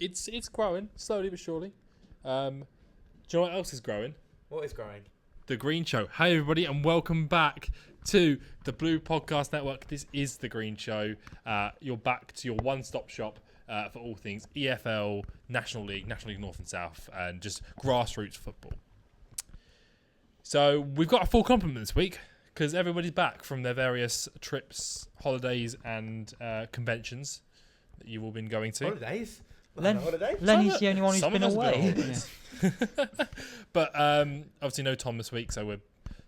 It's growing slowly but surely. Do you know what else is growing? What is growing? The Green Show. Hey everybody, and welcome back to the Blue Podcast Network. This is the Green Show. You're back to your one-stop shop for all things EFL, National League North and South, and just grassroots football. So we've got a full complement this week because everybody's back from their various trips, holidays, and conventions that you've all been going to. Holidays? Lenny's the only one who's been away. But obviously no Tom this week, so we're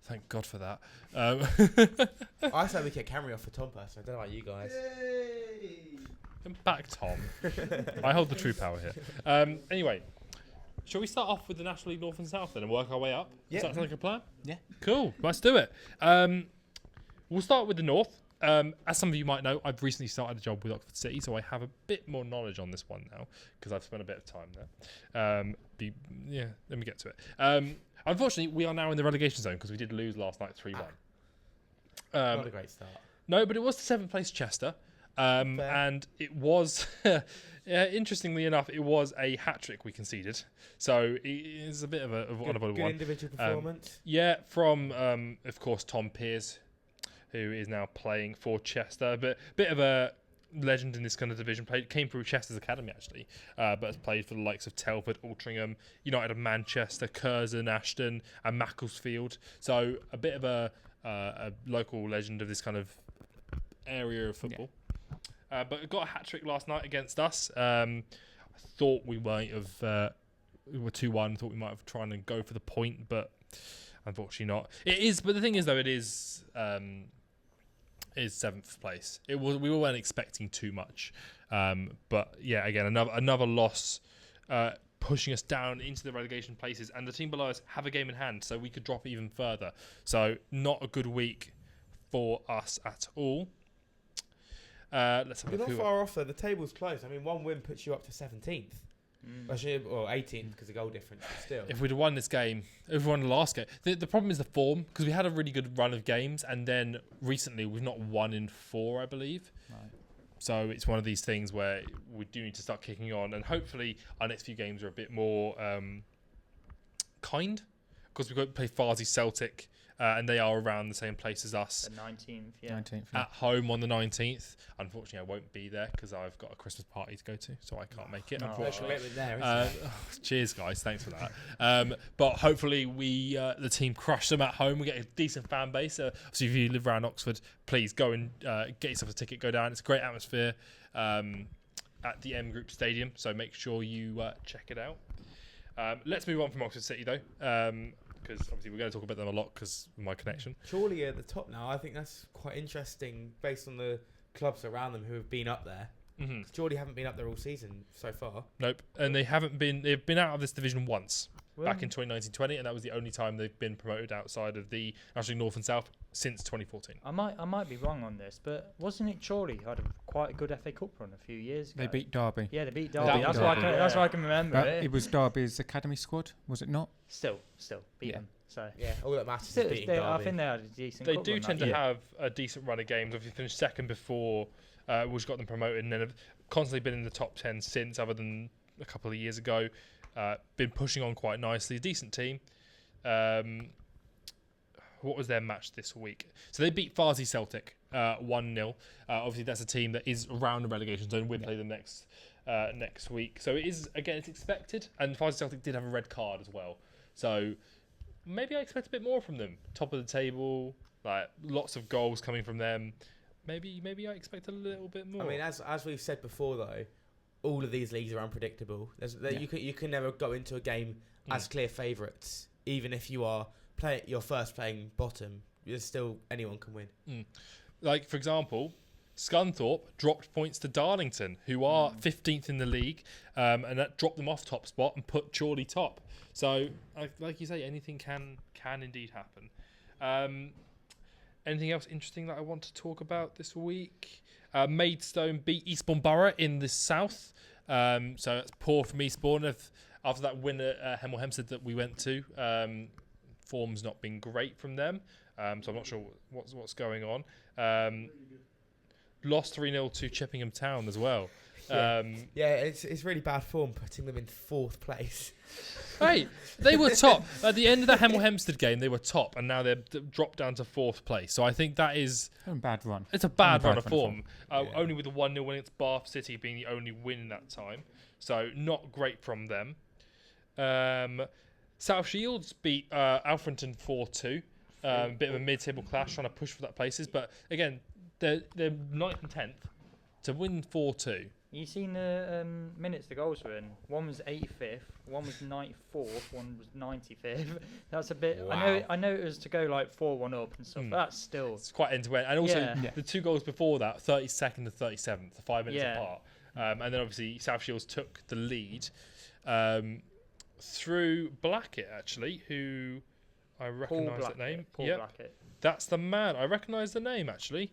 thank God for that. I say we get Camry off for Tom personally. I don't know about you guys. Come back, Tom. I hold the true power here. Anyway, shall we start off with the National League North and South then and work our way up? Yeah. Does that sound like a plan? Yeah. Cool. Let's do it. We'll start with the North. As some of you might know, I've recently started a job with Oxford City, so I have a bit more knowledge on this one now because I've spent a bit of time there. Let me get to it. Unfortunately, we are now in the relegation zone because we did lose last night 3-1. Not a great start. No, but it was the 7th place Chester. And it was, interestingly enough, it was a hat-trick we conceded. So it is a bit of a one. Good individual performance. From, of course, Tom Pearce, who is now playing for Chester. But bit of a legend in this kind of division. Came through Chester's academy, actually, but has played for the likes of Telford, Altrincham, United of Manchester, Curzon, Ashton, and Macclesfield. So a bit of a local legend of this kind of area of football. Yeah. But it got a hat-trick last night against us. I thought we might have... we were 2-1. Thought we might have tried and go for the point, but unfortunately not. It is... But the thing is, though, it is 7th place. We weren't expecting too much. But, yeah, again, another loss pushing us down into the relegation places. And the team below us have a game in hand, so we could drop even further. So not a good week for us at all. Let's have You're not far off though. The table's close. I mean, one win puts you up to 17th. Or 18th because of goal difference, but still. If we'd have won this game, if we won the last game, the problem is the form, because we had a really good run of games, and then recently we've not won in 4, I believe. Right. So it's one of these things where we do need to start kicking on, and hopefully our next few games are a bit more kind, because we've got to play Farsley Celtic. And they are around the same place as us. The 19th, yeah. At home on the 19th. Unfortunately, I won't be there because I've got a Christmas party to go to, so I can't make it, unfortunately. Cheers, guys. Thanks for that. But hopefully the team crush them at home. We get a decent fan base. So if you live around Oxford, please go and get yourself a ticket, go down. It's a great atmosphere at the M Group Stadium, so make sure you check it out. Let's move on from Oxford City, though. Because obviously we're going to talk about them a lot because of my connection. Chorley at the top now. I think that's quite interesting based on the clubs around them who have been up there. Mm-hmm. Chorley haven't been up there all season so far. Nope. And they've been out of this division once, back in 2019-20, and that was the only time they've been promoted outside of the National League North and South since 2014. I might be wrong on this, but wasn't it Chorley who had quite a good FA Cup run a few years ago? They beat Derby. Yeah, they beat Derby. That's why I can remember it. It was Derby's academy squad, was it not? Still beat them. So yeah, all that matters is beating Derby. I think they had a decent. They do tend to have a decent run of games. If you finish second before, which got them promoted, and then have constantly been in the top 10 since, other than a couple of years ago. Been pushing on quite nicely. A decent team. What was their match this week? So they beat Farsley Celtic 1-0. Obviously, that's a team that is around the relegation zone. We'll play them next week. So it is, again, it's expected. And Farsley Celtic did have a red card as well. So maybe I expect a bit more from them. Top of the table, like lots of goals coming from them. Maybe I expect a little bit more. I mean, as we've said before, though, all of these leagues are unpredictable. You can never go into a game as clear favourites, even if you are you're first playing bottom. There's still anyone can win. Like for example, Scunthorpe dropped points to Darlington, who are 15th in the league, and that dropped them off top spot and put Chorley top. So, like you say, anything can indeed happen. Anything else interesting that I want to talk about this week? Maidstone beat Eastbourne Borough in the south. So that's poor from Eastbourne. After that win at Hemel Hempstead that we went to, form's not been great from them. So I'm not sure what's going on. Lost 3-0 to Chippenham Town as well. It's really bad form putting them in 4th place. Hey, they were top at the end of the Hemel Hempstead game. They were top, and now they're dropped down to 4th place. So I think that is A bad run. it's a bad Only run of form. Only with the 1-0 win against Bath City being the only win in that time. So not great from them. South Shields beat Alfrington 4-2. Bit of a mid-table clash, trying to push for that places. But again, they're 9th and 10th to win 4-2. You seen the minutes the goals were in? One was 85th, one was 94th, one was 95th. That's a bit. Wow. I know it was to go like 4-1 up and stuff. But that's still. It's quite end-to-end. And also, Yeah. the 2 goals before that, 32nd to 37th, 5 minutes Yeah. apart. And then obviously South Shields took the lead through Blackett, actually, who I recognise that name. Paul Yep. Blackett. That's the man. I recognise the name, actually.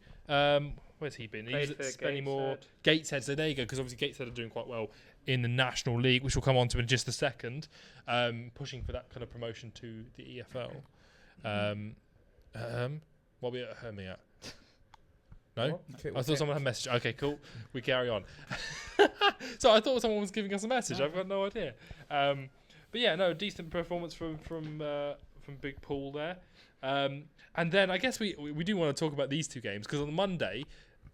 Where's he been? He's Played at for Spennymoor. Gateshead. Gateshead. So there you go, because obviously Gateshead are doing quite well in the National League, which we'll come on to in just a second, pushing for that kind of promotion to the EFL. What are we at me at? No? I thought someone had a message. Okay, cool. We carry on. So I thought someone was giving us a message. I've got no idea. But yeah, no, decent performance from Big Paul there. And then I guess we do want to talk about these 2 games, because on Monday,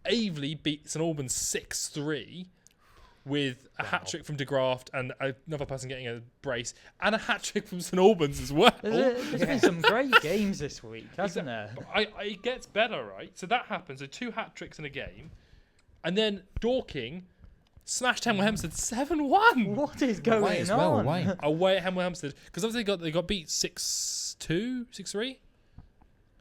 Aveley beat St Albans 6-3 with a hat-trick from De Graft and another person getting a brace, and a hat-trick from St Albans as well. There's been some great games this week, hasn't there? It gets better, right? So that happens. So 2 hat-tricks in a game. And then Dorking smashed Hemel Hempstead 7-1. What is going Away as on? well, away. Away at Hemel Hempstead. Because obviously they got beat 6-2, 6-3?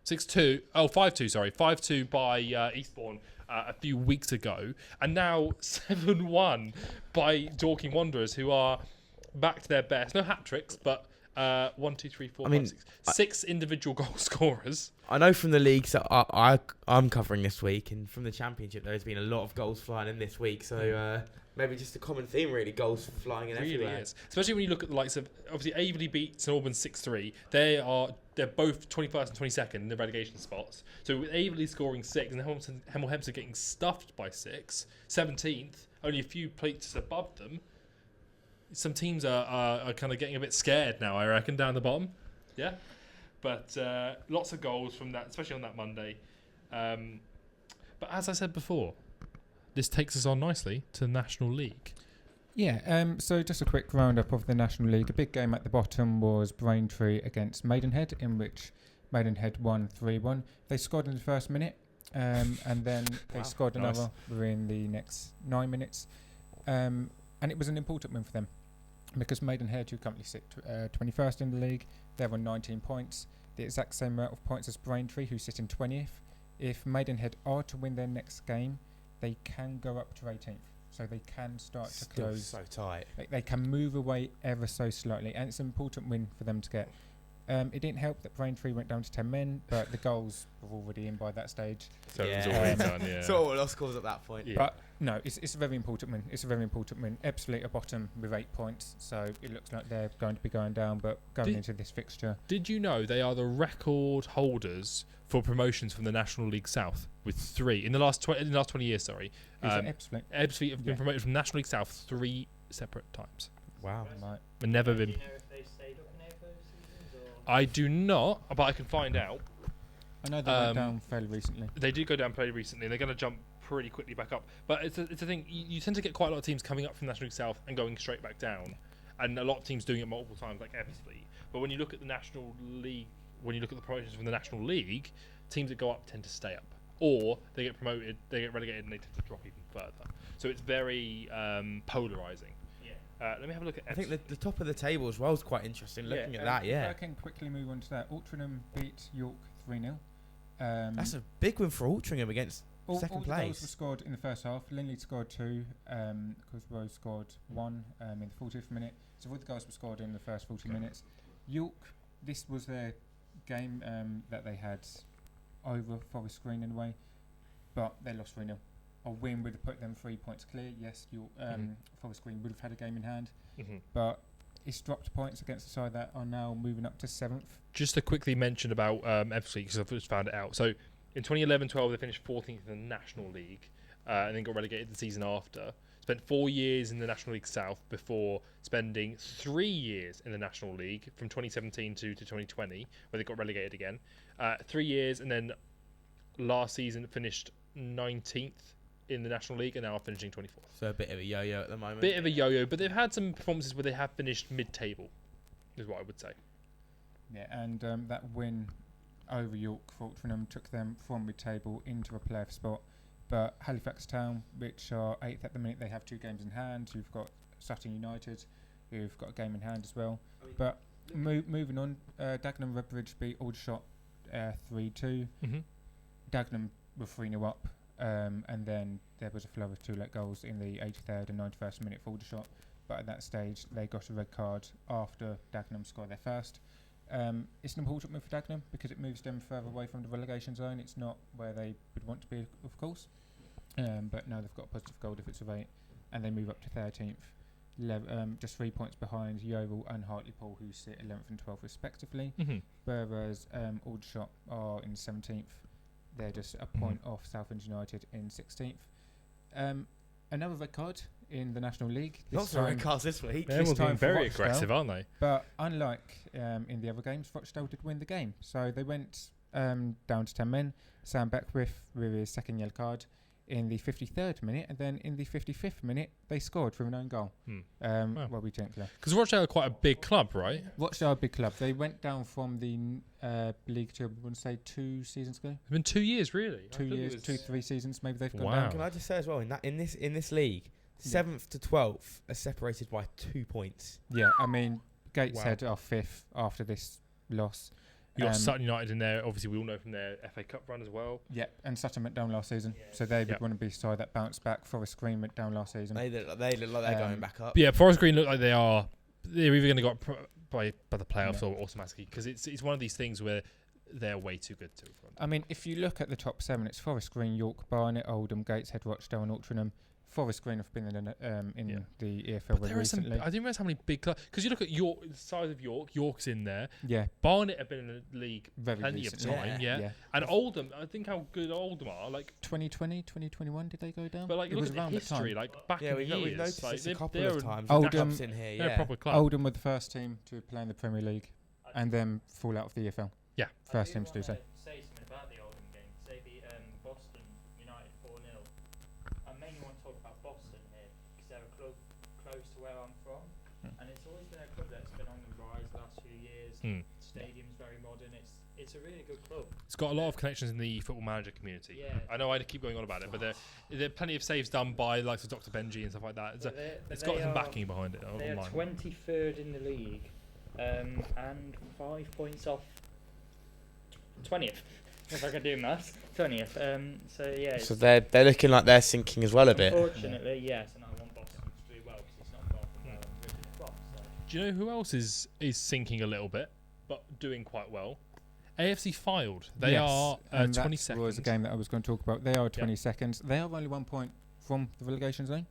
6-2. Oh, 5-2, sorry. 5-2 by Eastbourne a few weeks ago. And now 7-1 by Dorking Wanderers, who are back to their best. No hat-tricks, but 1, 2, 3, 4, 5, 6. 6 individual goal scorers. I know from the leagues that I'm covering this week, and from the Championship, there's been a lot of goals flying in this week. So maybe just a common theme, really, goals flying in It really everywhere. is. Especially when you look at the likes of, obviously, Aveley beat St Albans 6-3. They're both 21st and 22nd in the relegation spots. So with Aveley scoring 6 and Hemel Hempstead getting stuffed by 6, 17th, only a few places above them, some teams are kind of getting a bit scared now, I reckon, down the bottom. Yeah. But lots of goals from that, especially on that Monday. But as I said before, this takes us on nicely to the National League. Yeah, so just a quick roundup of the National League. A big game at the bottom was Braintree against Maidenhead, in which Maidenhead won 3-1. They scored in the first minute, and then they scored another within the next 9 minutes. And it was an important win for them, because Maidenhead, who currently sit 21st in the league, they're on 19 points, the exact same amount of points as Braintree, who sit in 20th. If Maidenhead are to win their next game, they can go up to 18th. So they can start to close. So tight. They can move away ever so slightly, and it's an important win for them to get. It didn't help that Braintree went down to 10 men, but the goals were already in by that stage. So it was Yeah. already done, yeah. So all lost scores at that point. Yeah. But no, it's a very important win. It's a very important win. Epsley are bottom with 8 points, so it looks like they're going to be going down. But going into this fixture, Did you know they are the record holders for promotions from the National League South with 3 in the last 20 years? Sorry, is it Epsley? Ebbsfleet have been promoted from National League South 3 separate times. Wow. Right. And never Do been. you know if they stayed up in there for those seasons? Or? I do not, but I can find out. I know they went down fairly recently. They did go down pretty recently. They're going to jump pretty quickly back up. But it's a thing. You tend to get quite a lot of teams coming up from National League South and going straight back down, and a lot of teams doing it multiple times, like Ebbsfleet. But when you look at the National League, when you look at the promotions from the National League, teams that go up tend to stay up, or they get promoted, they get relegated, and they tend to drop even further. So it's very polarizing. Yeah. Let me have a look at. I think the top of the table as well is quite interesting. Looking at that, If I can quickly move on to that. Altrincham beat York 3-0. That's a big win for Altrincham against all second the goals place. were scored in the first half. Linley scored 2. Cosgrove scored 1 in the 40th minute. So all the goals were scored in the first 40 minutes. York, this was their game that they had over Forest Green in a way, but they lost 3-0. A win would have put them 3 points clear. Yes, Forest Green would have had a game in hand, but it's dropped points against the side that are now moving up to 7th. Just to quickly mention about Ebbsfleet, because I've just found it out. So in 2011-12, they finished 14th in the National League, and then got relegated the season after. It's spent 4 years in the National League South before spending 3 years in the National League from 2017 to 2020, where they got relegated again. 3 years, and then last season finished 19th in the National League, and now are finishing 24th. So a bit of a yo-yo at the moment. Bit of a yo-yo, but they've had some performances where they have finished mid-table, is what I would say. Yeah, and that win over York for Altrincham took them from mid-table into a playoff spot. But Halifax Town, which are 8th at the minute, they have 2 games in hand. You've got Sutton United, who've got a game in hand as well. But moving on, Dagenham Redbridge beat Aldershot 3-2. Mm-hmm. Dagenham were 3-0 up, and then there was a flow of 2 late goals in the 83rd and 91st minute for Aldershot. But at that stage, they got a red card after Dagenham scored their first. It's an important move for Dagenham because it moves them further away from the relegation zone. It's not where they would want to be, of course. But now they've got a positive goal difference of 8, and they move up to 13th, just 3 points behind Yeovil and Hartlepool, who sit 11th and 12th respectively. Mm-hmm. Whereas Aldershot are in 17th. They're just a point off Southend United in 16th. Another red card in the National League. Lots of red cards this week. They're being time for very Rochdale. aggressive, aren't they? But unlike in the other games, Rochdale did win the game. So they went down to 10 men. Sam Beckwith with his second yellow card in the 53rd minute, and then in the 55th minute, they scored from an own goal. Wow. Well, we gentler. Because Rochdale are quite a big club, right? Rochdale, a big club. They went down from the League Two, I want to say 2 seasons ago. It's been 2 years, really. 2 years, 2-3 seasons, maybe they've gone Wow. down. Can I just say as well, in this league, 7th to 12th are separated by 2 points. Yeah, I mean, Gateshead are 5th after this loss. You got Sutton United in there. Obviously, we all know from their FA Cup run as well. Yeah, and Sutton went down last season, so they would want to be side that bounced back. Forest Green went down last season. They look like they're going back up. But yeah, Forest Green look like they're either going to go up by the playoffs or automatically, because it's one of these things where they're way too good to. I mean, if you look at the top 7, it's Forest Green, York, Barnet, Oldham, Gateshead, Rochdale, and Altrincham. Forest Green have been in the EFL But recently. I didn't realise how many big clubs, because you look at York, the size of York. York's in there. Yeah, Barnet have been in the league very plenty recently. of time. Yeah. And Oldham, I think how good Oldham are. Like 2020, 2021, did they go down? But like, it look was at the around that history, time. like back Yeah, in we've the years. noticed like, this a couple they're of times. Oldham- Clubs in here, They're a yeah. proper club. Oldham were the first team to play in the Premier League, and then fall out of the EFL. Yeah. First team to do so. Say something about the Oldham game. They beat Boston United 4-0. I mainly want to talk about Boston here because they're a club close to where I'm from, and it's always been a club that's been on the rise the last few years. Stadium's very modern. It's a really good club. It's got a lot of connections in the football manager community. Yeah. I know I keep going on about it, but there are plenty of saves done by likes of Dr. Benji and stuff like that. It's got some backing behind it. They are online. 23rd in the league, and 5 points off 20th. If I can do maths, 20th. So yeah. So they're looking like they're sinking as well a bit. Unfortunately, yes, and I want Boston to do well because it's not far from where I'm originally from. So. Do you know who else is sinking a little bit, but doing quite well? AFC Fylde. They are and 22nd. That was a game that I was going to talk about. They are 22nd. They are only 1 point from the relegation zone,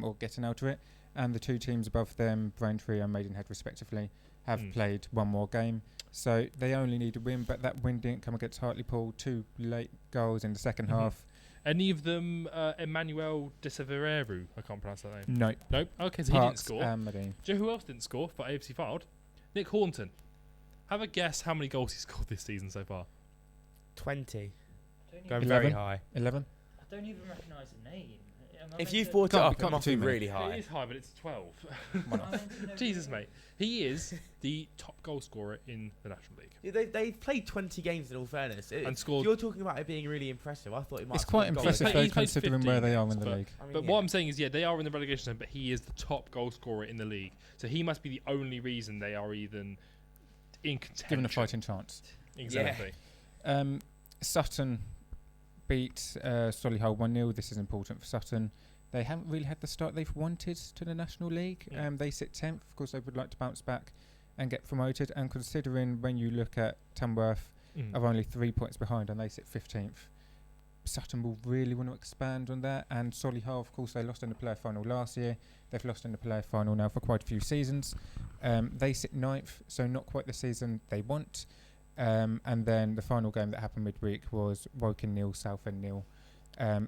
or getting out of it. And the 2 teams above them, Braintree and Maidenhead respectively, have played 1 more game. So they only need a win, but that win didn't come against Hartlepool. 2 late goals in the second half. Any of them Emmanuel De Severeru? I can't pronounce that name. Nope. Okay, so he didn't Parks score. and Medine. Do you know who else didn't score for AFC Fylde? Nick Hornton. Have a guess how many goals he scored this season so far. 20. I Going 11? very high. 11? don't even recognise the name. If you've brought it Can't up, be- it can't must be be too many. really It high. is high, but it's 12. Jesus, mate. He is the top goal scorer in the National League. Yeah, they played 20 games in all fairness. And scored- If you're talking about it being really impressive, I thought it might It's have quite scored impressive goals. though, He's played considering 15 where they are in games, the but- league. I mean, But yeah. what I'm saying is, they are in the relegation zone, but he is the top goal scorer in the league. So he must be the only reason they are even in contention. Given a fighting chance. Exactly. Sutton beat Solihull 1-0. This is important for Sutton. They haven't really had the start they've wanted to the National League. Yeah. They sit 10th. Of course, they would like to bounce back and get promoted. And considering when you look at Tamworth, are only 3 points behind and they sit 15th, Sutton will really want to expand on that. And Solihull, of course, they lost in the playoff final last year. They've lost in the playoff final now for quite a few seasons. They sit 9th, so not quite the season they want. And then the final game that happened midweek was Woking 0, Southend 0.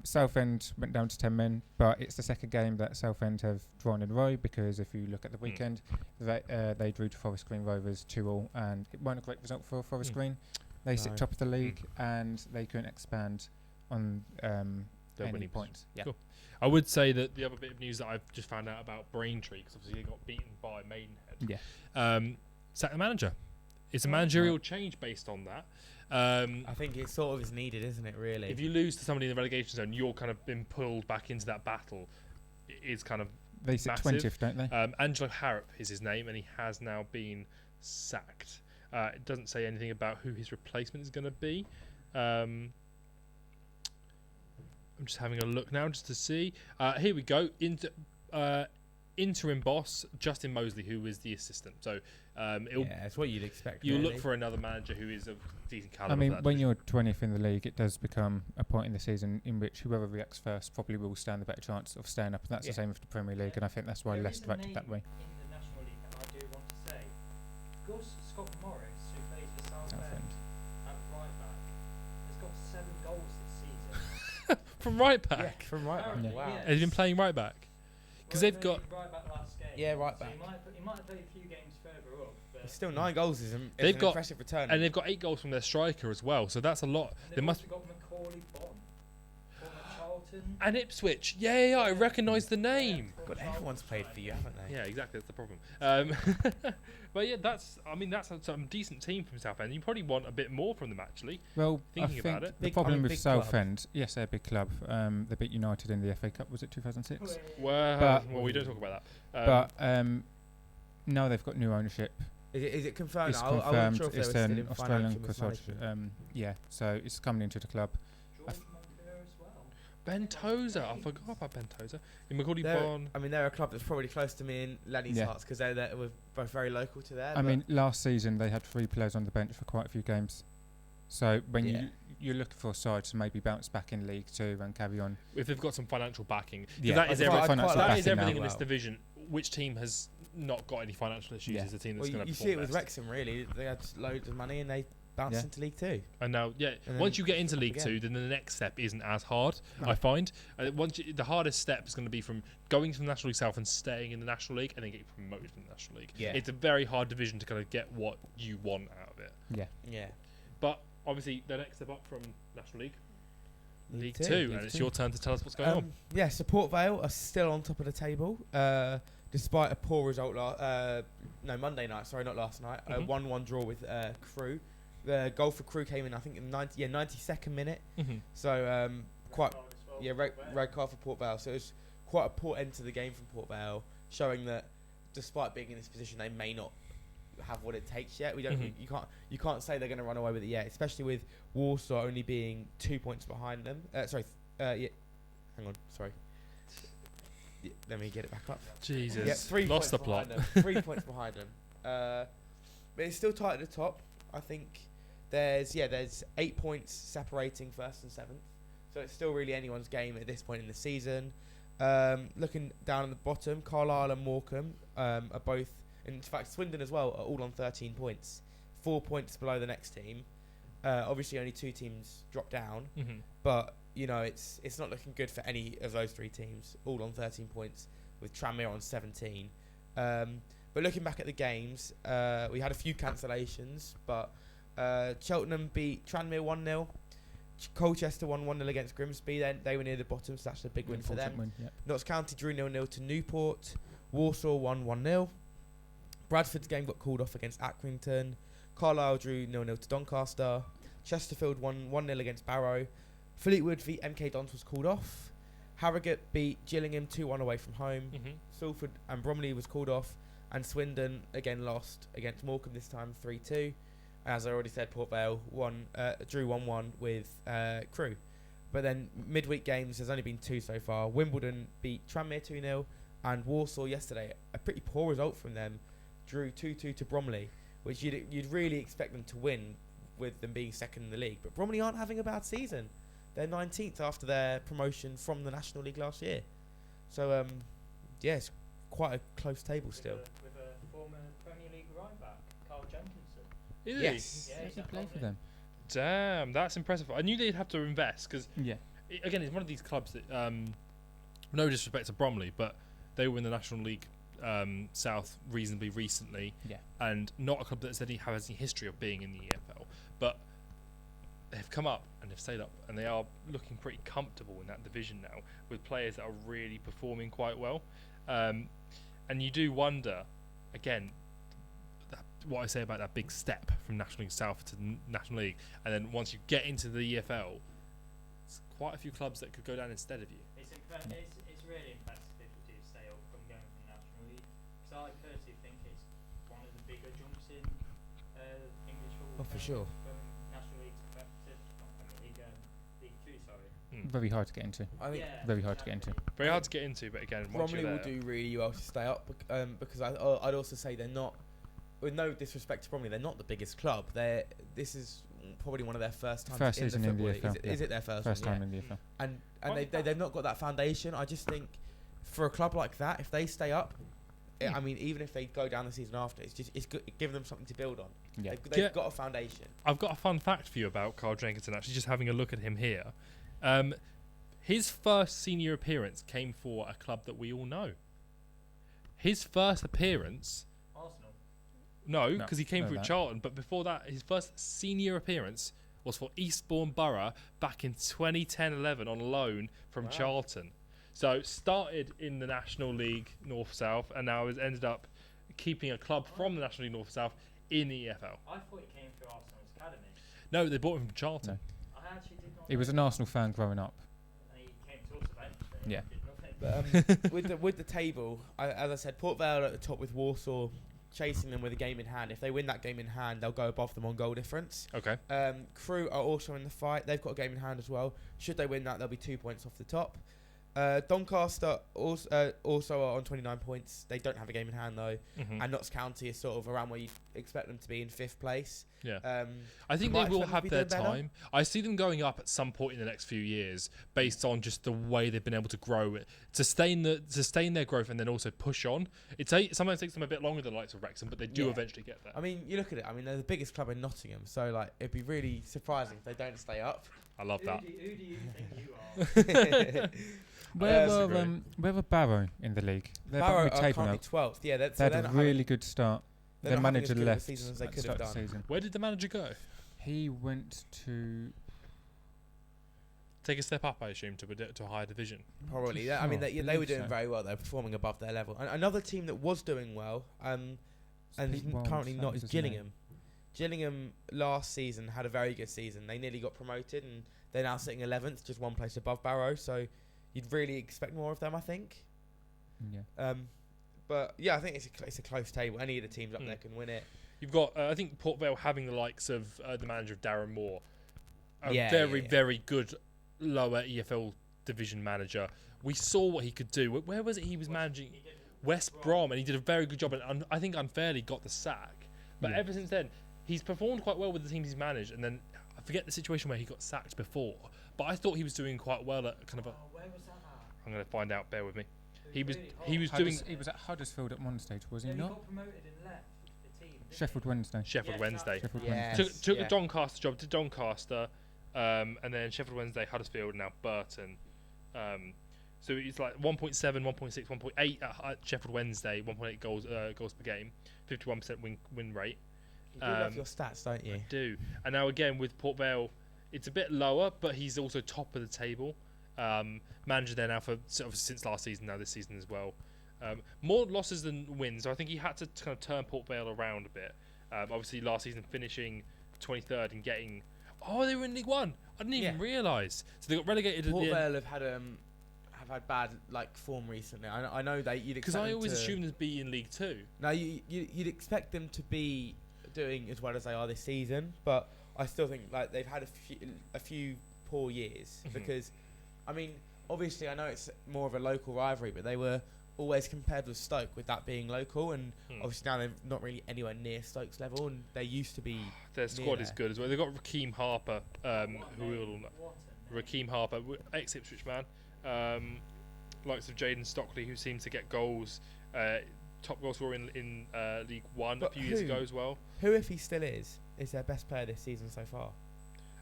Southend went down to 10 men, but it's the second game that Southend have drawn in a row, because if you look at the weekend, they drew to Forest Green Rovers 2-2, and it wasn't a great result for Forest Green. They sit top of the league, and they couldn't expand on Their any winning points. Yeah. Cool. I would say that the other bit of news that I've just found out about Braintree, because obviously they got beaten by Maidenhead. Yeah. Sack the manager. It's a managerial change based on that. I think it sort of is needed, isn't it, really? If you lose to somebody in the relegation zone, you're kind of been pulled back into that battle. It is kind of They sit massive. 20th, don't they? Angelo Harrop is his name, and he has now been sacked. It doesn't say anything about who his replacement is going to be. I'm just having a look now just to see. Here we go. Interim boss Justin Mosley, who is the assistant. So it's what you'd expect. you'll really. look for another manager who is of decent caliber. I mean, for that when division. you're 20th in the league, it does become a point in the season in which whoever reacts first probably will stand the better chance of staying up. And that's the same with the Premier League, and I think that's why There Leicester is a acted that name way. in the National League that I do want to say. Gus Scott Morris, who plays for Southend at right back, has got 7 goals this season. From right back, from right back. Apparently, Wow. yeah. has he been playing right back? Because they've got. right back last game. Yeah, right So back. he might have played a few games further up. But Still 9 goals is They've an got- impressive return. And they've got 8 goals from their striker as well, so that's a lot. and They they've must. also got Macaulay Bonn, former Charlton. And Ipswich, yeah, I recognise the name. former God, everyone's Charlton played side. for you, haven't they? Yeah, exactly. That's the problem. But yeah, that's a decent team from Southend. You probably want a bit more from them, actually. Well, Thinking I about think it. the Big- problem I mean, with big club. Southend, yes, they're a big club. They beat United in the FA Cup. Was it 2006? Well, But- we don't talk about that. But now they've got new ownership. Is it confirmed? It's I wasn't confirmed. sure if they It's were still an in Australian financial consortium. mismanagement. Yeah, so it's coming into the club. George Moncur as well. Ben Tozer, I forgot about Ben Tozer. In Macaulay They're- Bonn. I mean, they're a club that's probably close to me and Lenny's Yeah. hearts because we're both very local to there. I mean, last season they had 3 players on the bench for quite a few games. So when Yeah. you're looking for a side to maybe bounce back in League 2 and carry on. If they've got some financial backing. 'Cause Yeah, that is I'd every- quite financial like that is backing everything now. in this Wow. division. Which team has not got any financial issues Yeah. is the team Well, that's going to you perform see it with best. Wrexham, really. They had loads of money and they bounced Yeah. into League 2. And now, yeah, And once then you get into up League again. 2, then the next step isn't as hard, No. I find. The hardest step is going to be from going to the National League South and staying in the National League and then getting promoted from the National League. Yeah. It's a very hard division to kind of get what you want out of it. Yeah. But obviously, the next step up from National League, League 2, League and it's Two. your turn to tell us what's going on. Yeah, Support Vale are still on top of the table, despite a poor result. Monday night. Sorry, not last night. A Mhm. 1-1 draw with Crew. The goal for Crew came in, I think, in 92nd minute. Mm-hmm. So quite Card as well, red Vale. card for Port Vale. So it was quite a poor end to the game from Port Vale, showing that despite being in this position, they may not have what it takes yet. We don't. Mhm. You can't say they're going to run away with it yet, especially with Warsaw only being 2 points behind them. Hang on. Sorry. Yeah, let me get it back up. Jesus. Yeah, 3 Lost points the plot. behind them. 3 points behind them. But it's still tight at the top. I think there's 8 points separating first and 7th. So it's still really anyone's game at this point in the season. Looking down at the bottom, Carlisle and Morecambe are both, in fact Swindon as well, are all on 13 points. 4 points below the next team. Obviously only 2 teams drop down. Mm-hmm. But it's not looking good for any of those 3 teams, all on 13 points, with Tranmere on 17. But looking back at the games, we had a few cancellations, but Cheltenham beat Tranmere 1-0. Colchester won 1-0 against Grimsby. Then they were near the bottom, so that's a big win for them. Unfortunate win, yep. Notts County drew 0-0 to Newport. Walsall won 1-0. Bradford's game got called off against Accrington. Carlisle drew 0-0 to Doncaster. Chesterfield won 1-0 against Barrow. Fleetwood v MK Dons was called off. Harrogate beat Gillingham 2-1 away from home. Mm-hmm. Salford and Bromley was called off. And Swindon again lost against Morecambe, this time 3-2. As I already said, Port Vale drew 1-1 with Crew. But then midweek games, there's only been 2 so far. Wimbledon beat Tranmere 2-0, and Warsaw yesterday, a pretty poor result from them, drew 2-2 to Bromley, which you'd really expect them to win with them being second in the league. But Bromley aren't having a bad season. They're 19th after their promotion from the National League last year. So, it's quite a close table still. With a former Premier League right back, Carl Jenkinson. Is Yes. Yeah, Does he's he at play for Bromley. them? Damn, that's impressive. I knew they'd have to invest because Yeah. again, it's one of these clubs that, no disrespect to Bromley, but they were in the National League South reasonably recently, and not a club that has any history of being in the EFL, but they've come up and they've stayed up, and they are looking pretty comfortable in that division now with players that are really performing quite well. And you do wonder, again, what I say about that big step from National League South to National League, and then once you get into the EFL, it's quite a few clubs that could go down instead of you. It's really impressive if you do stay up from going from National League. So I personally think it's one of the bigger jumps in English football. Oh, for sure. From National League to League Two, sorry. Very hard to get into. I think Very hard to get into. Very hard to get into, but again, once Bromley you're will there, do really well to stay up because I'd also say they're not, with no disrespect to Bromley, they're not the biggest club. This is probably one of their first times First in season the in the football league. EFL, Is it their first time one? in the EFL. And they've not got that foundation. I just think for a club like that, if they stay up, I mean, even if they go down the season after, it's good, giving them something to build on. Yeah. They've got a foundation. I've got a fun fact for you about Carl Jenkinson, actually, just having a look at him here. His first senior appearance came for a club that we all know. His first appearance... Arsenal. No, because he came know through that. Charlton, but before that, his first senior appearance was for Eastbourne Borough back in 2010-11 on loan from Charlton. So started in the National League North-South and now has ended up keeping a club from the National League North-South in the EFL. I thought he came through Arsenal's academy. No, they bought him from Charlton. No. I actually did not. He was an Arsenal fan growing up. And he came to us eventually. Yeah. Did nothing. But with the table, as I said, Port Vale at the top with Warsaw chasing them with a game in hand. If they win that game in hand, they'll go above them on goal difference. Okay. Crewe are also in the fight. They've got a game in hand as well. Should they win that, they'll be 2 points off the top. Doncaster also are on 29 points. They don't have a game in hand though. Mm-hmm. And Notts County is sort of around where you expect them to be in 5th place. Yeah. I think might they will expect them to have be their doing better. time. I see them going up at some point in the next few years based on just the way they've been able to grow it, sustain their growth, and then also push on. Sometimes takes them a bit longer than the likes of Wrexham, but they do eventually get there. I mean, you look at it. I mean, they're the biggest club in Nottingham, so like it'd be really surprising if they don't stay up. I love that. Who do you think you are? Where were Barrow in the league? They're Barrow back are mid-table now. currently 12th. Yeah, They had a really good start. they're Their not having manager as good of a left season as they at the could have start of the done. season. Where did the manager go? He went to... Take a step up, I assume, to a higher division. Probably. Yeah, I mean, Sure, they were believe doing so. very well. They're performing above their level. And another team that was doing well, and Pete Wild, currently that not, was is his name. Gillingham. Gillingham last season had a very good season. They nearly got promoted, and they're now sitting 11th, just one place above Barrow. So you'd really expect more of them, I think. Yeah. But yeah, I think it's a close table. Any of the teams up there can win it. You've got, I think, Port Vale having the likes of the manager of Darren Moore, a Yeah, very, yeah. very good lower EFL division manager. We saw what he could do. Where was it he was managing? West Brom, and he did a very good job, and I think unfairly got the sack. But Yeah. ever since then, he's performed quite well with the teams he's managed, and then I forget the situation where he got sacked before, but I thought he was doing quite well at kind of a... Where was that at? I'm going to find out, bear with me. He was really hot. doing He was at Huddersfield at one stage, was he Yeah, he not? got promoted and left the team. didn't Sheffield Wednesday. Sheffield Yeah, Wednesday. Sheffield Yes. Wednesday. Took yeah. the Doncaster job, did Doncaster, and then Sheffield Wednesday, Huddersfield, and now Burton. So it's like 1.7, 1.6, 1.8 at Sheffield Wednesday, 1.8 goals per game, 51% win rate. You do love your stats, don't you? I do. And now again with Port Vale, it's a bit lower, but he's also top of the table. Manager there now for sort of since last season, now this season as well. More losses than wins, so I think he had to kind of turn Port Vale around a bit. Obviously last season finishing 23rd and getting... Oh, they were in League One. I didn't even realise. So they got relegated Port at the end. Vale have had bad form recently. I know that you'd Because expect I them always to, assumed they'd be in League Two. No, you'd expect them to be doing as well as they are this season, but I still think like they've had a few poor years Mhm. because, I mean, obviously I know it's more of a local rivalry, but they were always compared with Stoke with that being local, and obviously now they're not really anywhere near Stoke's level, and they used to be. Their squad is there. good as well. They've got Raheem Harper, who we all know. What a name. Raheem Harper, ex-Ipswich man. Likes of Jaden Stockley, who seems to get goals. Top goal scorer in League One But a few years who? ago as well. Who, if he still is their best player this season so far?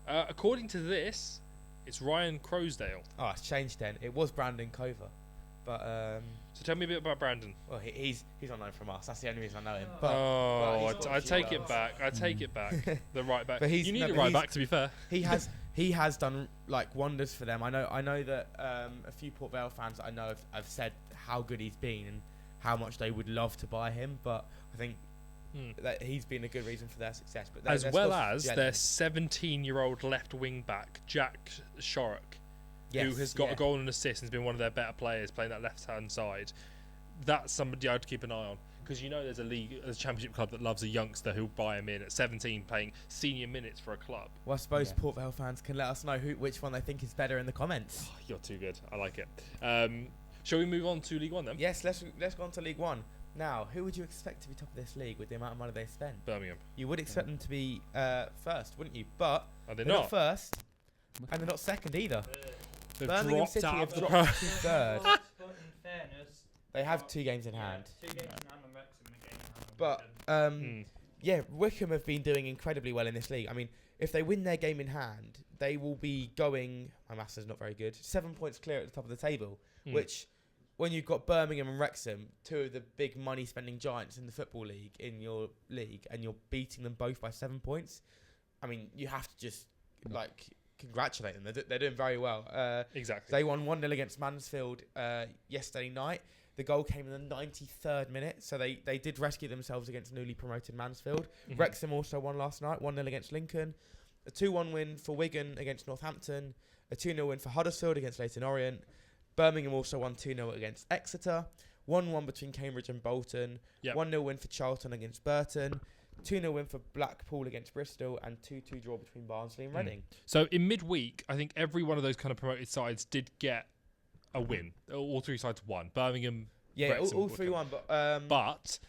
According to this, It's Ryan Crosdale. Oh, it's changed then. It was Brandon Cover, but So tell me a bit about Brandon. well, he's on loan from us. That's the only reason I know him. Oh, he's got I a few take it goals. back. I take it back. The right back. But You need a right back, to be fair. He has done like wonders for them. I know that a few Port Vale fans that I know have said how good he's been and how much they would love to buy him. But I think that he's been a good reason for their success. But As well as their 17-year-old left wing back, Jack Shorrock, who has got a goal and assist and has been one of their better players playing that left-hand side. That's somebody I'd keep an eye on, because you know there's a championship club that loves a youngster who'll buy him in at 17 playing senior minutes for a club. Well, I suppose Port Vale fans can let us know which one they think is better in the comments. Oh, you're too good. I like it. Shall we move on to League One then? Yes, let's go on to League One. Now, who would you expect to be top of this league with the amount of money they spent? Birmingham. You would expect them to be first, wouldn't you? But Are they they're not? not first, and they're not second either. They've Birmingham dropped City out have of the dropped to third. But in fairness, They have 2 games in hand. 2 games in hand on Wrexham and a game in hand on But Wigan. yeah, Wickham have been doing incredibly well in this league. I mean, if they win their game in hand, they will be going. My maths is not very good. 7 points clear at the top of the table, which, when you've got Birmingham and Wrexham, 2 of the big money-spending giants in the football league in your league, and you're beating them both by 7 points, I mean, you have to just congratulate them. They're doing very well. Exactly. They won 1-0 against Mansfield yesterday night. The goal came in the 93rd minute, so they did rescue themselves against newly promoted Mansfield. Wrexham also won last night, 1-0 against Lincoln. A 2-1 win for Wigan against Northampton. A 2-0 win for Huddersfield against Leyton Orient. Birmingham also won 2-0 against Exeter. 1-1 between Cambridge and Bolton. 1-0 win for Charlton against Burton. 2-0 win for Blackpool against Bristol, and 2-2 draw between Barnsley and Reading. So in midweek, I think every one of those kind of promoted sides did get a win. All 3 sides won. Birmingham, Wrexham, all 3-1. But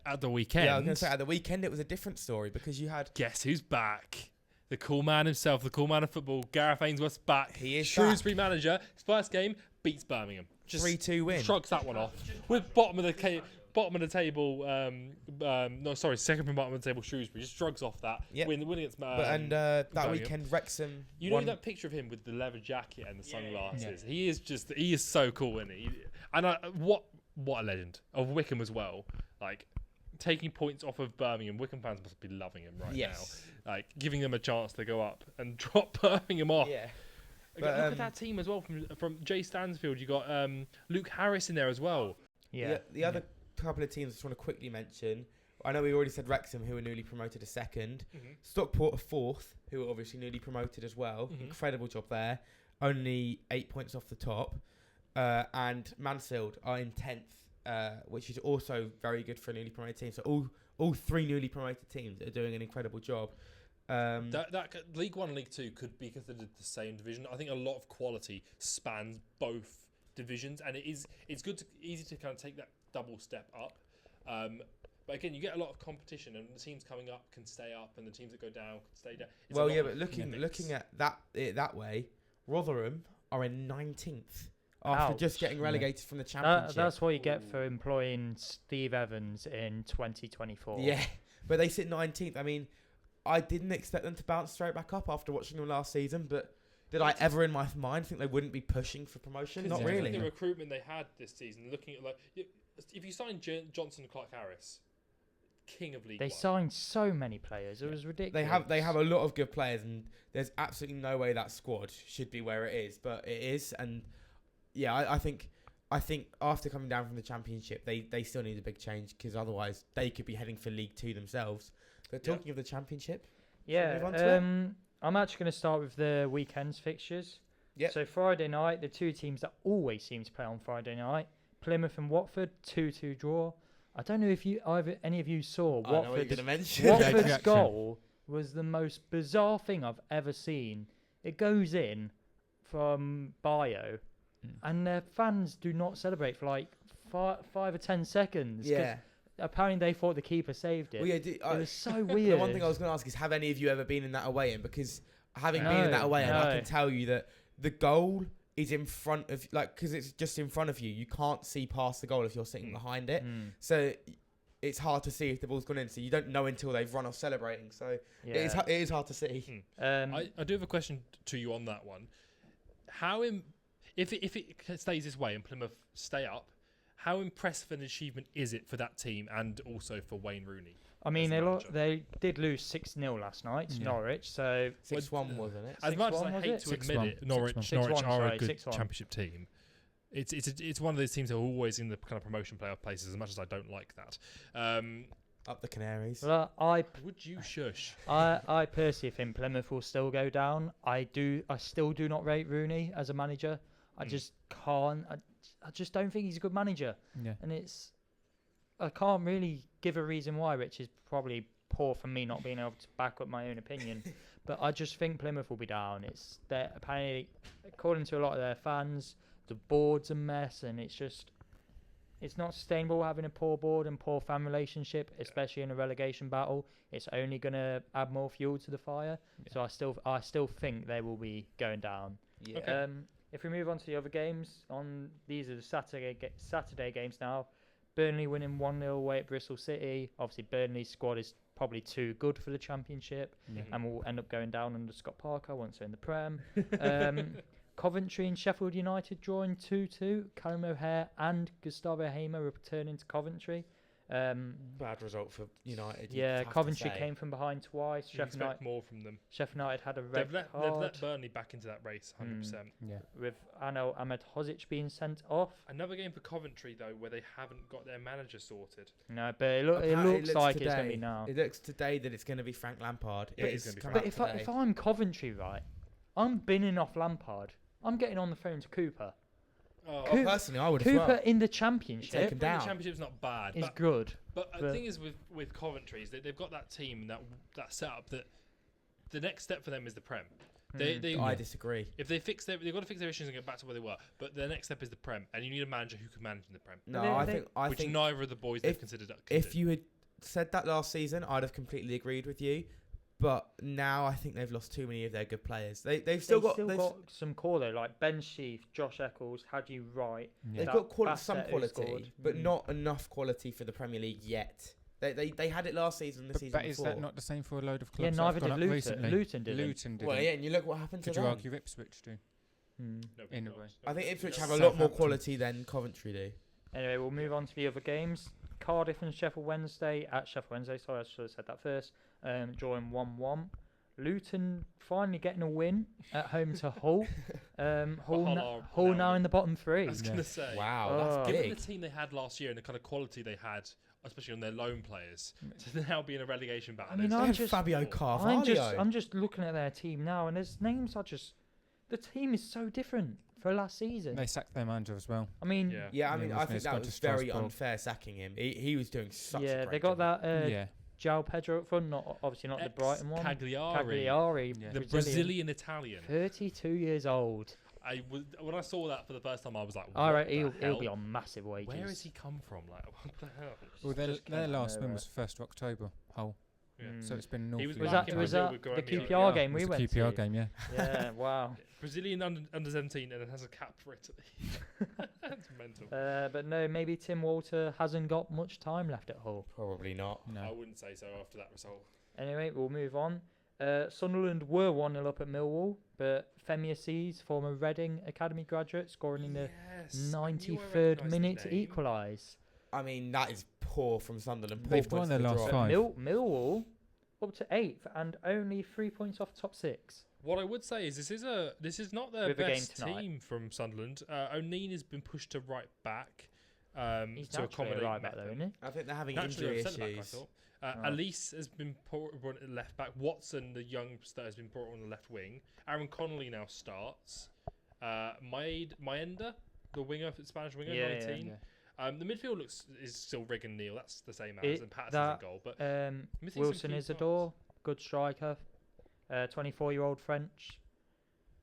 at the weekend, I was going to say at the weekend it was a different story, because you had guess who's back? The cool man himself, the cool man of football, Gareth Ainsworth's back. He is Shrewsbury manager. His first game beats Birmingham. Just 3-2 win. Shrugs that one off. With bottom of the table. Second from bottom of the table. Shrewsbury just shrugs off that. Win against that Birmingham. weekend Wrexham. You know that picture of him with the leather jacket and the sunglasses. Yeah. He is so cool, isn't he? And what a legend of Wickham as well. Like, taking points off of Birmingham, Wickham fans must be loving him right now. Like, giving them a chance to go up and drop Birmingham off. Yeah. Look at that team as well. From Jay Stansfield, you got Luke Harris in there as well. Yeah. The other couple of teams I just want to quickly mention. I know we already said Wrexham, who were newly promoted, a second. Stockport a fourth, who were obviously newly promoted as well. Incredible job there. Only 8 points off the top. And Mansfield are in 10th, which is also very good for a newly promoted team. So all 3 newly promoted teams are doing an incredible job. That League 1 and League 2 could be considered the same division. I think a lot of quality spans both divisions, and it's easy to kind of take that double step up. But again, you get a lot of competition, and the teams coming up can stay up, and the teams that go down can stay down. But looking at that way, Rotherham are in 19th after just getting relegated from the Championship. That's what you get for employing Steve Evans in 2024. Yeah, but they sit 19th. I mean, I didn't expect them to bounce straight back up after watching them last season, but did I ever in my mind think they wouldn't be pushing for promotion? Not really. The recruitment they had this season, looking at if you sign Johnson and Clark Harris, king of League They 1. signed so many players. It was ridiculous. They have a lot of good players, and there's absolutely no way that squad should be where it is, but it is. And yeah, I think after coming down from the Championship, they still need a big change, because otherwise they could be heading for League 2 themselves. But talking of the Championship, I'm actually going to start with the weekend's fixtures. Yep. So Friday night, the 2 teams that always seem to play on Friday night, Plymouth and Watford, 2-2 draw. I don't know if any of you saw Watford's goal was the most bizarre thing I've ever seen. It goes in from Bio, and their fans do not celebrate for like 5 or 10 seconds. Yeah. Apparently they thought the keeper saved it. Well, yeah, it was so weird. The one thing I was going to ask is, have any of you ever been in that away end? Because having been in that away end, I can tell you that the goal is in front of, because it's just in front of you. You can't see past the goal if you're sitting behind it. So it's hard to see if the ball's gone in. So you don't know until they've run off celebrating. So it is hard to see. I do have a question to you on that one. If it stays this way and Plymouth stay up, how impressive an achievement is it for that team and also for Wayne Rooney? I mean, they did lose 6-0 last night to Norwich, so 6-1 wasn't it? As much as I hate to admit it, Norwich are a good 6-1. championship team. It's one of those teams that are always in the kind of promotion playoff places. As much as I don't like that, Up the Canaries. well, would you shush? I personally think Plymouth will still go down. I still do not rate Rooney as a manager. I just can't. I just don't think he's a good manager. Yeah. And I can't really give a reason why, which is probably poor from me not being able to back up my own opinion. But I just think Plymouth will be down. They're apparently, according to a lot of their fans, the board's a mess, and it's not sustainable having a poor board and poor fan relationship, especially in a relegation battle. It's only going to add more fuel to the fire. Yeah. So I still think they will be going down. Yeah. Okay. If we move on to the other games, these are the Saturday games now. Burnley winning 1-0 away at Bristol City. Obviously, Burnley's squad is probably too good for the Championship, and will end up going down under Scott Parker once they're in the Prem. Coventry and Sheffield United drawing 2-2. Callum O'Hare and Gustavo Hamer returning to Coventry. Bad result for United. Yeah, Coventry came from behind twice. You expect more from them. Sheffield United had a red They've card. let Burnley back into that race, 100%. Yeah. With Anel Ahmed Hozic being sent off. Another game for Coventry, though, where they haven't got their manager sorted. No, but it looks like it's going to be now. It looks today that it's going to be Frank Lampard. It is going to be But if I'm Coventry, right, I'm binning off Lampard. I'm getting on the phone to Cooper. Personally, I would as Cooper well. in the Championship. Take him down. The Championship's not bad. Is good. But the thing is with Coventry is that they've got that team, that setup, that the next step for them is the Prem. I disagree. If they've got to fix their issues and get back to where they were. But the next step is the Prem, and you need a manager who can manage in the Prem. No, I think neither of the boys they've considered. If you had said that last season, I'd have completely agreed with you. But now I think they've lost too many of their good players. They've still got some core though, like Ben Sheaf, Josh Eccles, Hadji Wright. Yeah. They've got some quality, but not enough quality for the Premier League yet. They had it last season, the season before. before. Is that not the same for a load of clubs? Yeah, neither did Luton. Luton did. Luton did. Well, yeah, and you look what happened to them. Could you argue Ipswich do? In a way. I think Ipswich have a lot more quality than Coventry do. Anyway, we'll move on to the other games. Cardiff and Sheffield Wednesday at Sheffield Wednesday. Sorry, I should have said that first. Drawing 1-1. Luton finally getting a win at home to Hull. Hull now in the bottom three. I was going to say. Wow, that's given big. the team they had last year and the kind of quality they had, especially on their loan players, to now be in a relegation battle. I mean, Fabio Carvalho. I'm just looking at their team now, and his names are just. The team is so different for last season. They sacked their manager as well. I mean, I think that was very unfair sacking him. He was doing such. a great they got job. that. João Pedro up front, obviously not the Brighton one. Cagliari, the Brazilian Italian, 32 years old. When I saw that for the first time, I was like, all right, he'll be on massive wages. Where has he come from? Like, what the hell? Well, their last win was 1st of October. Hull. Yeah. So it's been an awful. Was that the QPR game we went to? QPR game, yeah. Yeah, wow. Brazilian under 17 and it has a cap for Italy. That's mental. But no, maybe Tim Walter hasn't got much time left at Hull. Probably not. No. I wouldn't say so after that result. Anyway, we'll move on. Sunderland were 1-0 up at Millwall, but Femi Assis, former Reading Academy graduate, scoring in the 93rd minute to equalise. I mean, that is poor from Sunderland. They've won their last 5. Millwall up to 8th and only 3 points off top 6. What I would say is this is not their best team from Sunderland. O'Neill has been pushed to right back He's to accommodate right back though, isn't he? I think they're having naturally injury issues. Elise has been brought at left back. Watson, the youngster, has been brought on the left wing. Aaron Connolly now starts. Maenda, the winger, Spanish winger, 19. Yeah. The midfield is still Regan Neal. That's the same as, and Patterson's in goal. But Wilson Isidore, good striker. 24-year-old French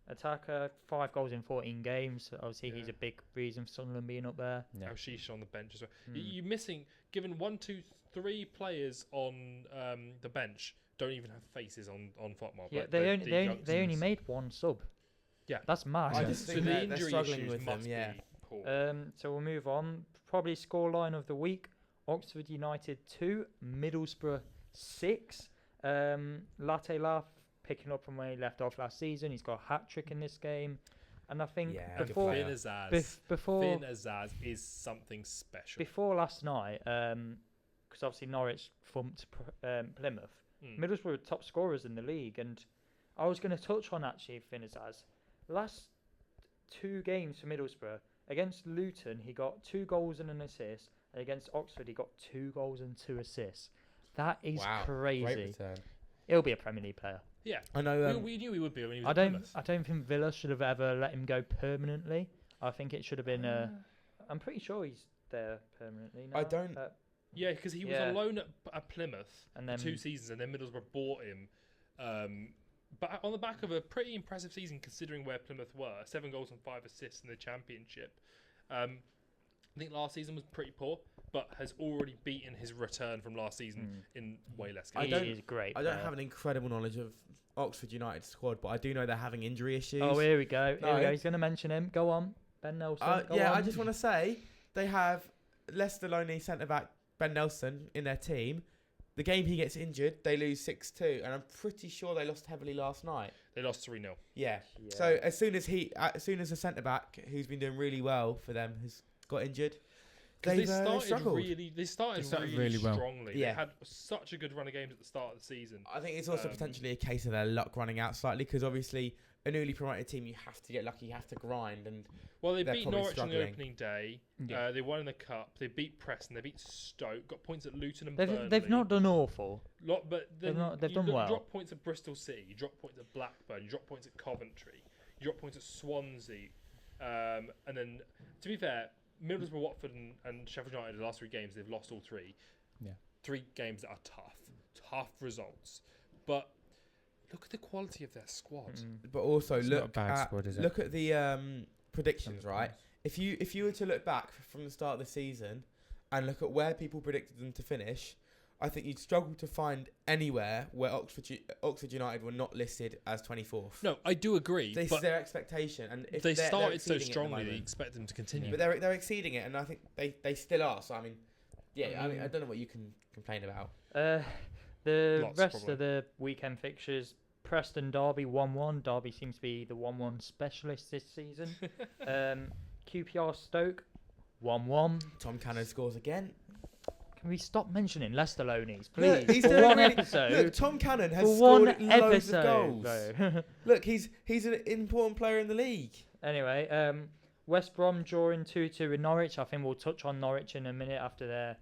attacker, 5 goals in 14 games. Obviously, he's a big reason for Sunderland being up there. Yeah. Sheesh on the bench as well. You're missing, given 1, 2, 3 players on the bench don't even have faces on FOTMOB. Yeah, they only made 1 sub. Yeah, that's mad. I just think the injury struggling issues with must them. Yeah. be poor. So we'll move on. Probably scoreline of the week: Oxford United 2, Middlesbrough 6. Latte Laugh picking up from where he left off last season. He's got a hat-trick in this game. And I think before Finn Azaz is something special. Before last night, because obviously Norwich thumped Plymouth, Middlesbrough were top scorers in the league. And I was going to touch on actually Finn Azaz. Last 2 games for Middlesbrough, against Luton, he got 2 goals and an assist. And against Oxford, he got 2 goals and 2 assists. That is crazy. Great return. He'll be a Premier League player. Yeah, I know. We knew he would be when he was I at don't Plymouth. I don't think Villa should have ever let him go permanently. I think it should have been. I'm pretty sure he's there permanently now. I don't. Yeah, because he was on loan at Plymouth and then 2 seasons, and then Middlesbrough bought him. But on the back of a pretty impressive season, considering where Plymouth were, 7 goals and 5 assists in the Championship. I think last season was pretty poor, but has already beaten his return from last season in way less games. He is great. I don't have an incredible knowledge of Oxford United squad, but I do know they're having injury issues. Oh, here we go. Here we go. He's going to mention him. Go on, Ben Nelson. Go on. I just want to say they have Leicester lonely centre back Ben Nelson in their team. The game he gets injured, they lose 6-2, and I'm pretty sure they lost heavily last night. They lost 3-0. Yeah. So as soon as the centre back, who's been doing really well for them, has got injured, they started struggled. They started really strongly. Yeah. They had such a good run of games at the start of the season. I think it's also potentially a case of their luck running out slightly, because obviously a newly promoted team, you have to get lucky, you have to grind, and they beat probably Norwich on the struggling. opening day. Yeah. They won in the cup. They beat Preston. They beat Stoke. Got points at Luton and Burnley. They've not done awful. But then They've done well. You drop points at Bristol City. You drop points at Blackburn. You drop points at Coventry. You drop points at Swansea. And then, to be fair, Middlesbrough, Watford, and Sheffield United, the last 3 games, they've lost all 3. Yeah. 3 games that are tough results. But look at the quality of their squad. But also It's not a bad squad, is it? look at the predictions, right? If you were to look back from the start of the season and look at where people predicted them to finish, I think you'd struggle to find anywhere where Oxford United were not listed as 24th. No, I do agree. This is their expectation, and if they they're started so exceeding it at the strongly, they moment. expect them to continue. But they're exceeding it, and I think they still are. So I mean, I don't know what you can complain about. The Lots, rest probably. of the weekend fixtures: Preston Derby 1-1. Derby seems to be the 1-1 specialist this season. QPR Stoke 1-1. Tom Cannon scores again. Can we stop mentioning Leicester loanies, Look, please? he's For doing one really- episode. Look, Tom Cannon has For scored one loads of episode, goals. bro. Look, he's an important player in the league. Anyway, West Brom drawing 2-2 with Norwich. I think we'll touch on Norwich in a minute after their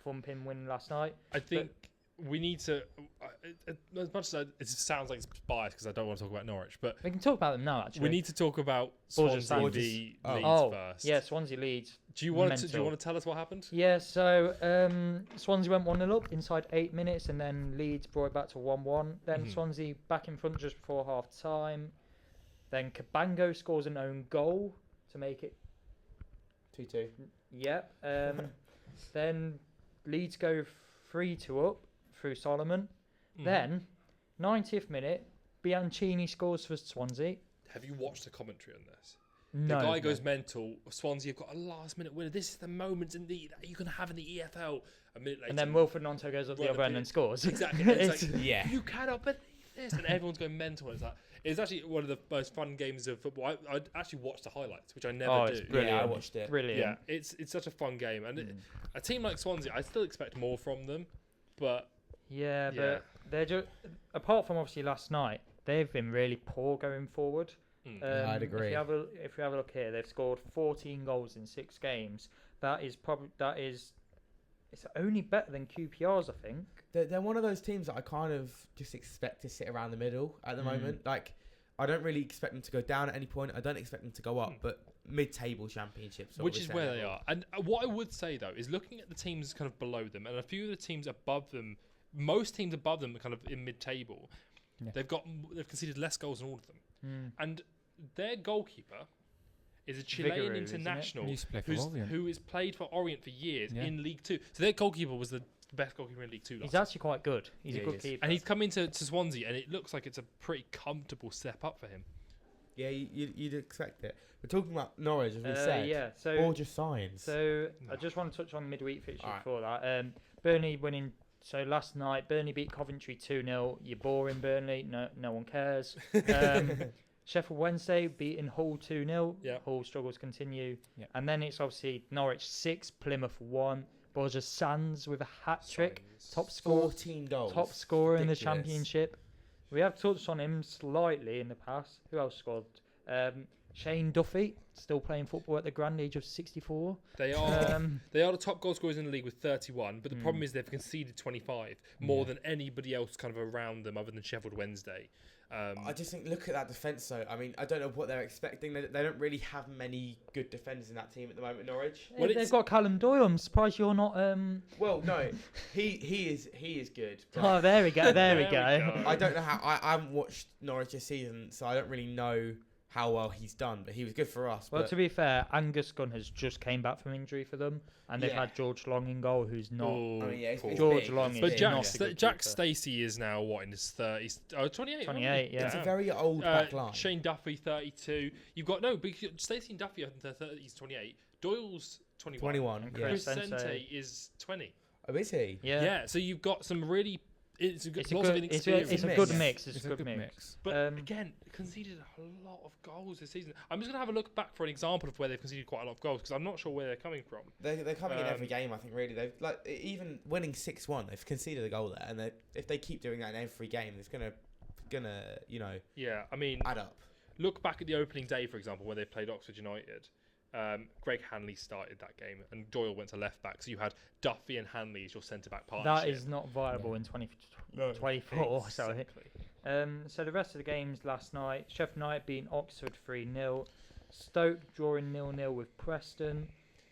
thumping win last night. I think we need to, as much as it sounds like it's biased because I don't want to talk about Norwich, but We can talk about them now, actually. we need to talk about Borges Swansea fans. v Leeds Oh, first. yeah, Swansea Leeds. Do you want Mental. to tell us what happened? Yeah, so Swansea went 1-0 up inside 8 minutes, and then Leeds brought it back to 1-1. Then Swansea back in front just before half time. Then Cabango scores an own goal to make it 2-2. Yep. Then Leeds go 3-2 up through Solomon. Then 90th minute, Bianchini scores for Swansea. Have you watched the commentary on this? No, The guy goes mental. Swansea have got a last-minute winner. This is the moment that you can have in the EFL. A minute later, and then Wilfred Nonto goes up the Right other up end the- and scores. Exactly. It's like, Yeah. you cannot believe this, and everyone's going mental. It's actually one of the most fun games of football. I actually watched the highlights, which I never do. It's brilliant. Yeah, I watched it. Brilliant. Yeah, it's such a fun game, and a team like Swansea, I still expect more from them, but Yeah, Yeah. but they're just, apart from obviously last night, they've been really poor going forward. Yeah, I'd agree. If you have a look here, they've scored 14 goals in 6 games. It's only better than QPR's, I think. They're one of those teams that I kind of just expect to sit around the middle at the moment. Like, I don't really expect them to go down at any point. I don't expect them to go up, but mid-table championships. which is where they are. And what I would say though is looking at the teams kind of below them and a few of the teams above them, most teams above them are kind of in mid-table. Yeah. They've conceded less goals than all of them, and their goalkeeper is a Chilean Vigouroux, isn't it? international He used to play for Orient. who has played for Orient for years Yeah. in League Two. So their goalkeeper was the best goalkeeper in League Two last He's year. actually quite good. He's a Yeah, good he is. keeper. And he's come into Swansea, and it looks like it's a pretty comfortable step up for him. Yeah, you'd expect it. We're talking about Norwich, as we said. Yeah, so Gorgeous signs. So I just want to touch on midweek fixtures Alright. before that. Burnley winning. So last night, Burnley beat Coventry 2-0. You're boring, Burnley. No one cares. Sheffield Wednesday beating Hull 2-0. Yeah. Hull struggles continue. Yeah. And then it's obviously Norwich 6, Plymouth 1. Borja Sands with a hat trick. Top scorer. 14 goals. Top scorer in the Ridiculous. Championship. We have touched on him slightly in the past. Who else scored? Shane Duffy, still playing football at the grand age of 64. They are they are the top goal scorers in the league with 31, but the problem is they've conceded 25, more than anybody else kind of around them other than Sheffield Wednesday. I just think, look at that defence, though. I mean, I don't know what they're expecting. They don't really have many good defenders in that team at the moment, Norwich. Well, They've got Callum Doyle. I'm surprised you're not. Well, no, he is good. but Oh, there we go. There we There we go. go. I don't know how. I haven't watched Norwich this season, so I don't really know how well he's done. But he was good for us. Well, but to be fair, Angus Gunn has just came back from injury for them, and they've Yeah. had George Long in goal, who's not. Oh, I mean, yeah, it's poor. George big, Long it's is But big. Jack- Jack, not a good Jack keeper. Stacey is now what in his 30s? Oh, 28. 28, yeah. It's a Damn. very old back line. Shane Duffy 32. You've got no, because Stacey and Duffy are in their 30s, 28. Doyle's 21. 21. And Yeah. Chris Crescente Sensei. is 20. Oh, is he? Yeah. Yeah. So you've got some really. It's a good, It's a lots of good. It's inexperience. a mix. good mix. It's a good mix. But Um, again, conceded a lot of goals this season. I'm just going to have a look back for an example of where they've conceded quite a lot of goals because I'm not sure where they're coming from. They're coming in every Um, game. I think really they've like even winning 6-1. They've conceded a goal there, and if they keep doing that in every game, it's gonna Yeah, I mean, add up. look back at the opening day, for example, when they played Oxford United. Greg Hanley started that game, and Doyle went to left back. So you had Duffy and Hanley as your centre back partnership. that is not viable in 2024. Sorry. Exactly. So the rest of the games last night: Sheffield United beating Oxford 3-0. Stoke drawing 0-0 with Preston.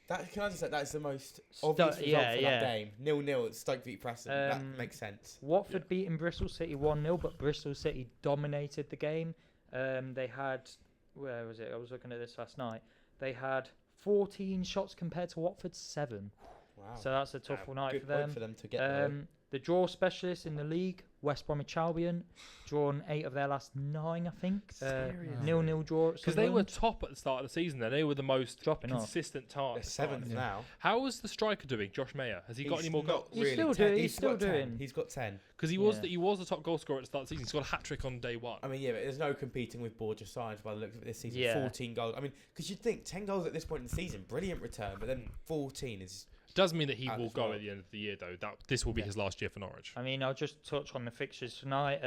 Can I just say that's the most Sto- obvious result yeah, for yeah. that game? 0-0 at Stoke v Preston. That makes sense. Watford beating Bristol City 1-0, but Bristol City dominated the game. They had, where was it? I was looking at this last night. They had 14 shots compared to Watford's 7. Wow. So that's a tough night Good for them. point for them to get there. The draw specialists in the league, West Bromwich Albion, drawn 8 of their last 9, I think. Seriously? 0-0 draw at Because they were Sunderland. top at the start of the season. They were the most Dropping off. consistent They're target. seventh yeah. now. How is the striker doing, Josh Mayer? Has he got any more goals? He's still doing- he's still got 10. doing- He's got 10. Because he Yeah. was the top goal scorer at the start of the season. He's got a hat trick on day one. I mean, yeah, but there's no competing with Borja Signs by the looks of it this season. Yeah. 14 goals. I mean, because you'd think 10 goals at this point in the season, brilliant return, but then 14 is. Does mean that he Out will as go well. at the end of the year, though. This will be Yeah. his last year for Norwich. I mean, I'll just touch on the fixtures tonight.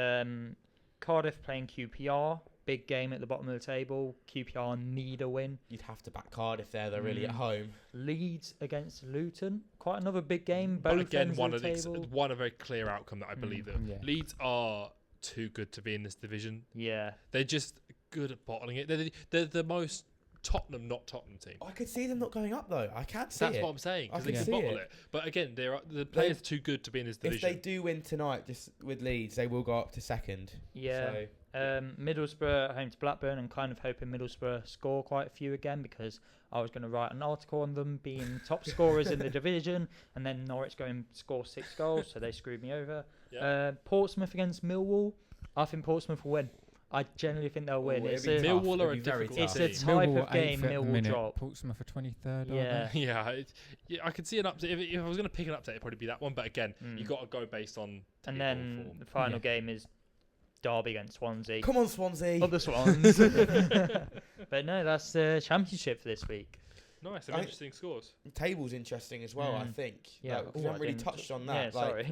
Cardiff playing QPR. Big game at the bottom of the table. QPR need a win. You'd have to back Cardiff there. They're really at Mm. home. Leeds against Luton. Quite another big game. But Both again, ends one of the table. one a very clear outcome that I believe that yeah. Leeds are too good to be in this division. Yeah. They're just good at bottling it. They're the most Tottenham, not Tottenham team. I could see them not going up though. I can't see That's it. what I'm saying. I Because they can can see bottle it. it. But again, the players are too good to be in this If division. they do win tonight, just with Leeds, they will go up to second. Yeah. So, Middlesbrough at home to Blackburn, and kind of hoping Middlesbrough score quite a few again, because I was going to write an article on them being top scorers in the division, and then Norwich going score 6 goals, so they screwed me over. Yeah. Portsmouth against Millwall. I think Portsmouth will win. I generally think they'll win. it'd It's be a, tough. Millwall are It'd a be very difficult tough. it's a team. type Millwall of game 8th at the Millwall minute, drop. Portsmouth are 23rd. Yeah. Yeah, I could see an upset. If I was going to pick an upset, it'd probably be that one. But again, you got to go based on. And table then form. the final Yeah. game is Derby against Swansea. come on, Swansea. Other Swans. But no, that's the championship for this week. Nice, some I- interesting scores. The table's interesting as well. I Mm. think. Yeah, Like, we ooh, haven't I really didn't touched on Yeah, that. like,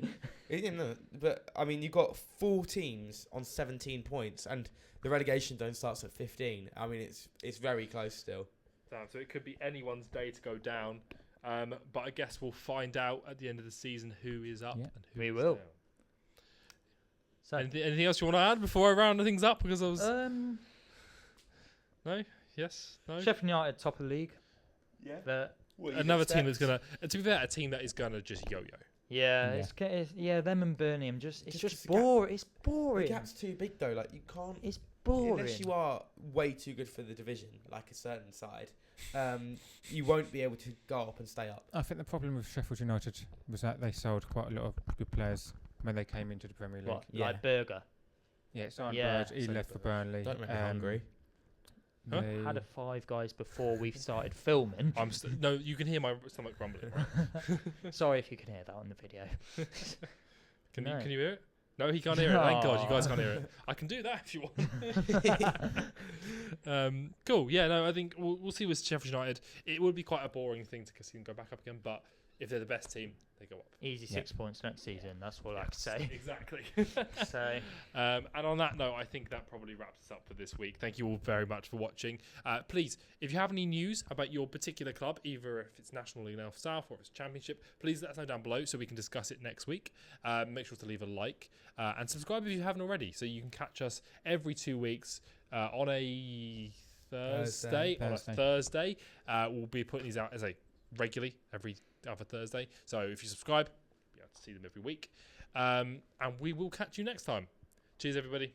sorry. No, but I mean, you've got 4 teams on 17 points, and the relegation zone starts at 15. I mean, it's very close still. Damn, so it could be anyone's day to go down. But I guess we'll find out at the end of the season who is up Yeah. and who We is will. down. So, Anything else you want to add before I round things up? Because I was no, yes, no. Sheffield United top of the league. Yeah. But Another team that's gonna. To be fair, a team that is gonna just yo-yo. yeah, Yeah. them and Birmingham. It's Just just the gap- boring. It's The boring. gap's too big though. Like you can't. It's boring. Unless you are way too good for the division, like a certain side, you won't be able to go up and stay up. I think the problem with Sheffield United was that they sold quite a lot of good players when they came into the Premier League. What, Yeah. like Berger. Yeah, Simon Yeah. Bird, he So left for Burnley. Don't make me hungry. Huh? They- Had a Five Guys before we started filming. No, you can hear my stomach rumbling. Right? Sorry if you can hear that on the video. Can No. you hear it? No, he can't hear it. Thank God, you guys Aw. can't hear it. I can do that if you want. Cool. Yeah, no, I think we'll see with Sheffield United. It would be quite a boring thing to see them go back up again, but if they're the best team, they go up. Easy 6 points next season. That's all I can Yes, say. Exactly. So And on that note, I think that probably wraps us up for this week. Thank you all very much for watching. Please, if you have any news about your particular club, either if it's National League North South or if it's Championship, please let us know down below so we can discuss it next week. Make sure to leave a like and subscribe if you haven't already, so you can catch us every 2 weeks on a Thursday. On a Thursday, we'll be putting these out as a regularly every other Thursday. So if you subscribe, you'll be able to see them every week. And we will catch you next time. Cheers, everybody.